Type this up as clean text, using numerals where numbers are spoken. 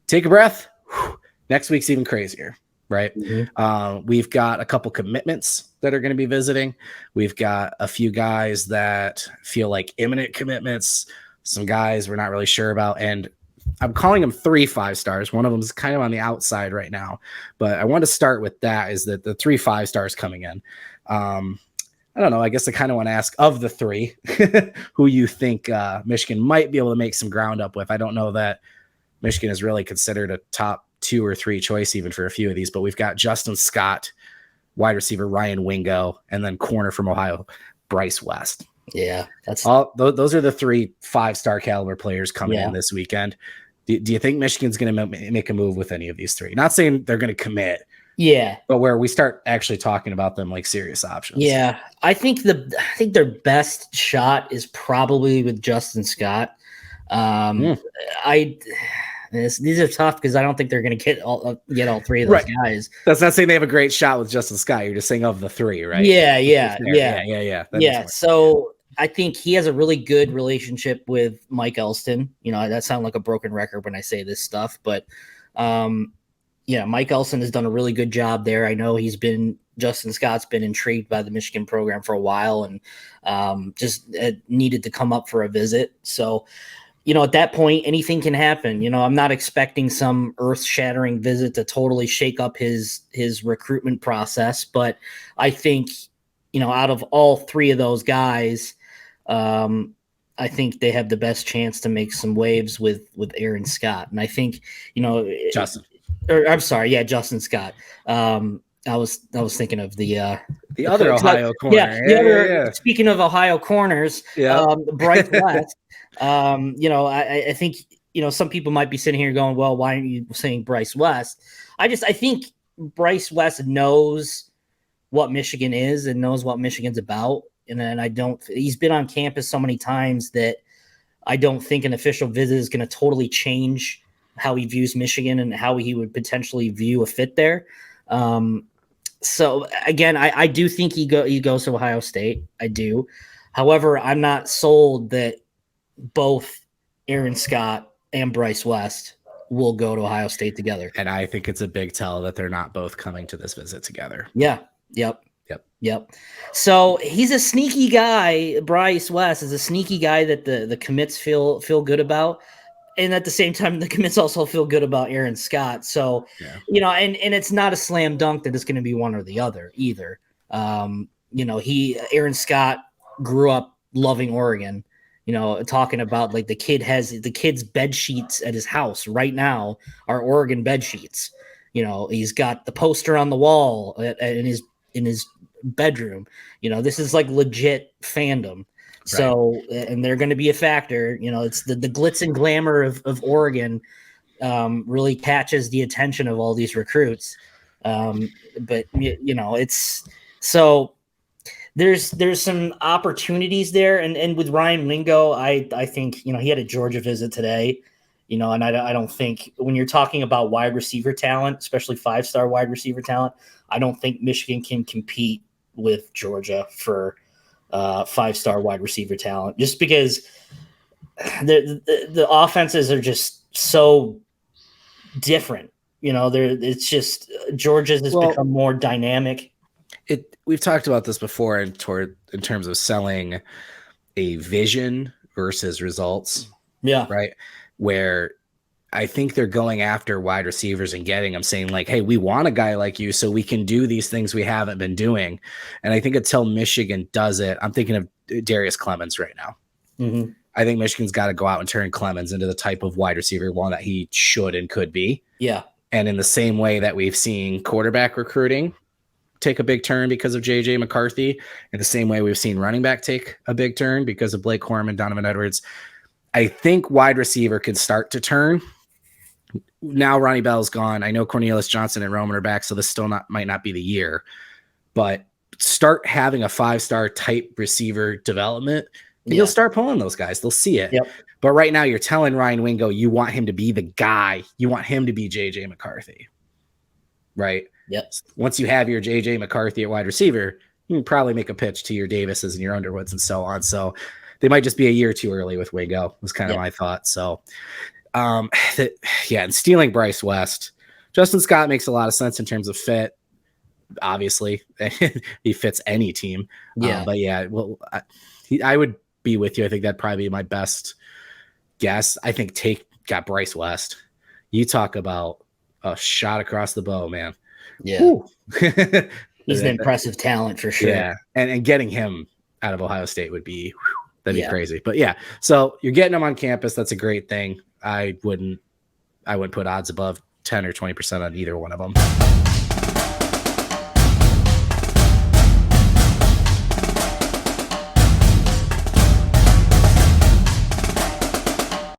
take a breath. Whew. Next week's even crazier, right? Mm-hmm. We've got a couple commitments that are going to be visiting. We've got a few guys that feel like imminent commitments, some guys we're not really sure about, and I'm calling them 3 5-stars. One of them is kind of on the outside right now, but I want to start with that, is that the 3 5-stars coming in. I don't know. I guess I kind of want to ask, of the 3, who you think Michigan might be able to make some ground up with. I don't know that Michigan is really considered a top 2 or 3 choice even for a few of these, but we've got Justin Scott, wide receiver Ryan Wingo, and then corner from Ohio, Bryce West. Yeah, that's all. Those are the 3 5-star caliber players coming in this weekend. Do you think Michigan's going to make a move with any of these 3? Not saying they're going to commit. Yeah, but where we start actually talking about them like serious options. Yeah, I think their best shot is probably with Justin Scott. These are tough because I don't think they're going to get all 3 of those guys. That's not saying they have a great shot with Justin Scott. You're just saying of the 3, right? Yeah. So I think he has a really good relationship with Mike Elston. That sounds like a broken record when I say this stuff, but Mike Elston has done a really good job there. I know Justin Scott's been intrigued by the Michigan program for a while and just needed to come up for a visit. So, at that point, anything can happen. I'm not expecting some earth-shattering visit to totally shake up his recruitment process, but I think, out of all 3 of those guys, I think they have the best chance to make some waves with Aaron Scott. And I think, Justin Scott. I was thinking of the other Ohio corner. Speaking of Ohio corners, Bryce West. I think some people might be sitting here going, "Well, why aren't you saying Bryce West?" I think Bryce West knows what Michigan is and knows what Michigan's about, and then he's been on campus so many times that I don't think an official visit is going to totally change how he views Michigan and how he would potentially view a fit there. So again, I do think he goes to Ohio State. I do. However, I'm not sold that both Aaron Scott and Bryce West will go to Ohio State together. And I think it's a big tell that they're not both coming to this visit together. Yeah. Yep. So he's a sneaky guy. Bryce West is a sneaky guy that the commits feel good about. And at the same time, the commits also feel good about Aaron Scott. So, and it's not a slam dunk that it's going to be one or the other either. Aaron Scott grew up loving Oregon, talking about like the kid's bed sheets at his house right now are Oregon bed sheets. He's got the poster on the wall in his bedroom. This is like legit fandom. So, and they're going to be a factor. It's the glitz and glamour of Oregon really catches the attention of all these recruits. But it's so there's some opportunities there. And with Ryan Wingo, I think, he had a Georgia visit today, and I don't think when you're talking about wide receiver talent, especially 5-star wide receiver talent, I don't think Michigan can compete with Georgia for 5-star wide receiver talent, just because the offenses are just so different. It's just Georgia's has become more dynamic. We've talked about this before in terms of selling a vision versus results. Yeah. Right. Where I think they're going after wide receivers and getting them, saying like, hey, we want a guy like you so we can do these things we haven't been doing. And I think until Michigan does it, I'm thinking of Darius Clemens right now. Mm-hmm. I think Michigan's got to go out and turn Clemens into the type of wide receiver one that he should and could be. Yeah. And in the same way that we've seen quarterback recruiting take a big turn because of JJ McCarthy, in the same way we've seen running back take a big turn because of Blake Corum and Donovan Edwards, I think wide receiver can start to turn. Now Ronnie Bell's gone. I know Cornelius Johnson and Roman are back, so this still might not be the year. But start having a 5-star type receiver development, and you'll start pulling those guys. They'll see it. Yep. But right now you're telling Ryan Wingo you want him to be the guy. You want him to be JJ McCarthy. Right? Yep. Once you have your JJ McCarthy at wide receiver, you can probably make a pitch to your Davises and your Underwoods and so on. So they might just be a year too early with Wingo, was kind of my thought. So Um, yeah, and stealing Bryce West, Justin Scott makes a lot of sense in terms of fit. Obviously, he fits any team. Yeah. But yeah, well, I would be with you. I think that'd probably be my best guess. I think got Bryce West. You talk about a shot across the bow, man. Yeah. He's an impressive talent for sure. Yeah. And getting him out of Ohio State would be, that'd be crazy. But yeah, so you're getting him on campus. That's a great thing. I wouldn't put odds above 10 or 20% on either one of them.